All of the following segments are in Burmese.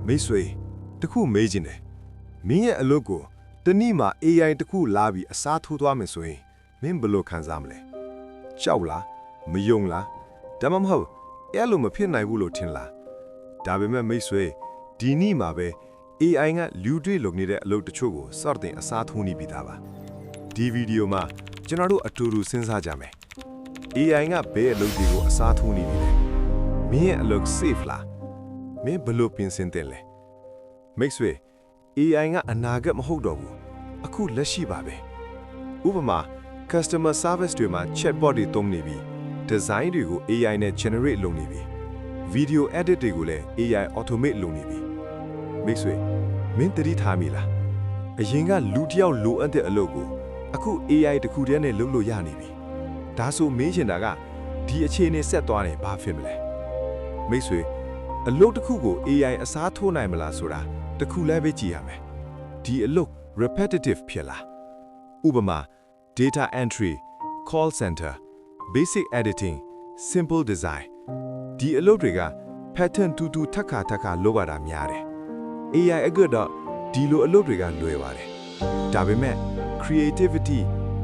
မိတ်ဆွေတခုမေးခြင်းတယ်မင်းရဲ့အလုပ်ကိုတနည်းမှာ AI တခုလာပြီးအစားထိုးသွားမယ်ဆိုရင်မင်းဘယ်လိုခံစားမလဲကြောက်လားမယုံလားဒါမှမဟုတ်အဲ့လိုမဖြစ်နိုင်ဘူးလို့ထင်လားဒါပေမဲ့မိတ်ဆွေဒီနေ့မှာပဲ AI ကလူတွေလုပ်နေတဲ့အလုပ်တချို့ကိုစတင်အစားထိုးနေပြီးသားပါဒီဗီဒီယိုမှာကျွန်တော်တို့အတူတူစဉ်းစားကြမယ် AI ကဘယ်အလုပ်တွေကိုအစားထိုးနေပြီလဲမင်းရဲ့အလုပ် safe လားမင်းဘယ်လိုပြင်ဆင်တယ်လဲမိတ်ဆွေ AI ကအနာဂတ်မဟုတ်တော့ဘူးအခုလက်ရှိပါပဲဥပမာ customer service တွေမှာ chatbot တွေသုံးနေပြီ design တွေကို AI နဲ့ generate လုပ်နေပြီ video edit တွေကိုလည်း AI automate လုပ်နေပြီမိတ်ဆွေမင်းတတိထားမိလားအရင်ကလူတစ်ယောက်လိုအပ်တဲ့အလုပ်ကိုအခု AI တခုတည်းနဲ့လုပ်လို့ရနေပြီဒါဆိုမေးချင်တာကဒီအခြေအနေဆက်သွားရင်ဘာဖြစ်မလဲမိတ်ဆွေအလုပ်တစ်ခုကို AI အစားထိုးနိုင်မလားဆိုတာတစ်ခုလည်းပဲကြည့်ရမယ်ဒီအလုပ် repetitive ဖြစ်လားဥပမာ data entry call center basic editing simple design ဒီအလုပ်တွေက pattern တူတူထပ်ခါလုပ်ရတာများတယ် AI ကတော့ဒီလိုအလုပ်တွေကလွယ်ပါတယ်ဒါပေမဲ့ creativity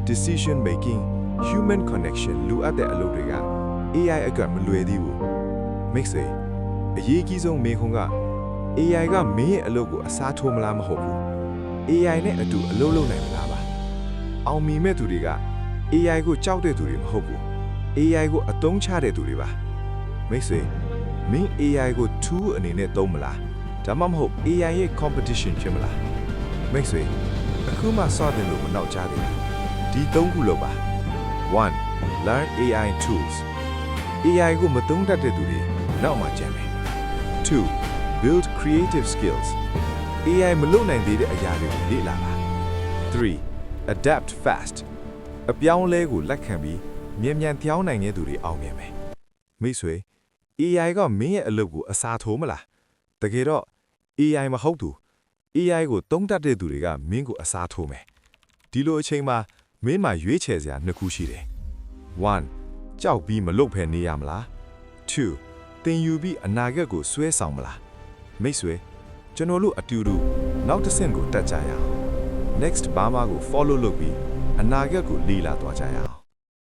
decision making human connection လိုအပ်တဲ့အလုပ်တွေက AI အကမလွယ်သေးဘူးမိတ်ဆွေအရေးကြီးဆုံးမေးခွန်းက AI ကမင်းရဲ့အလုပ်ကိုအစားထိုးမလားမဟုတ်ဘူး AI နဲ့အတူအလုပ်လုပ်နိုင်မလားပါအောင်မြင်မဲ့သူတွေက AI ကိုကြောက်တဲ့သူတွေမဟုတ်ဘူး AI ကိုအသုံးချတဲ့သူတွေပါမိတ်ဆွေမင်း AI ကို tool အနေနဲ့သုံးမလားဒါမှမဟုတ် AI ရဲ့ competition ဖြစ်မလားမိတ်ဆွေအခုမှစတင်လို့မနောက်ကြသေးဘူးဒီ၃ခုလောက်ပါ 1. Learn AI tools AI ကိုမသုံးတတ်တဲ့သူတွေနောက်မှကျန်မယ် 2. Build creative skills AI မလုပ်နိုင်သေးတဲ့အရာတွေကိုလေ့လာပါ 3. Adapt fast အပြောင်းအလဲကိုလက်ခံပြီးမြန်ပြောင်းနိုင်တဲ့သူတွေအောင်မြင်မယ်မိတ်ဆွေ AI ကမင်းရဲ့အလုပ်ကိုအစားထိုးမလားတကယ်တော့ AI မဟုတ်သူ AI ကိုသုံးတတ်တဲ့သူတွေကမင်းကိုအစားထိုးမယ်ဒီလိုအချိန်မှာမင်းမှာရွေးချယ်စရာနှစ်ခုရှိတယ် 1. ကြောက်ပြီးမလုပ်ဖဲနေရမလား 2. သင်ယူပြီးအနာဂတ်ကိုဆွဲဆောင်မလားမိတ်ဆွေကျွန်တော်တို့အတူတူနောက်တစ်ဆင့်ကိုတက်ကြရအောင် next ဘာမှကို follow လုပ်ပြီးအနာဂတ်ကိုလေ့လာသွားကြရအောင်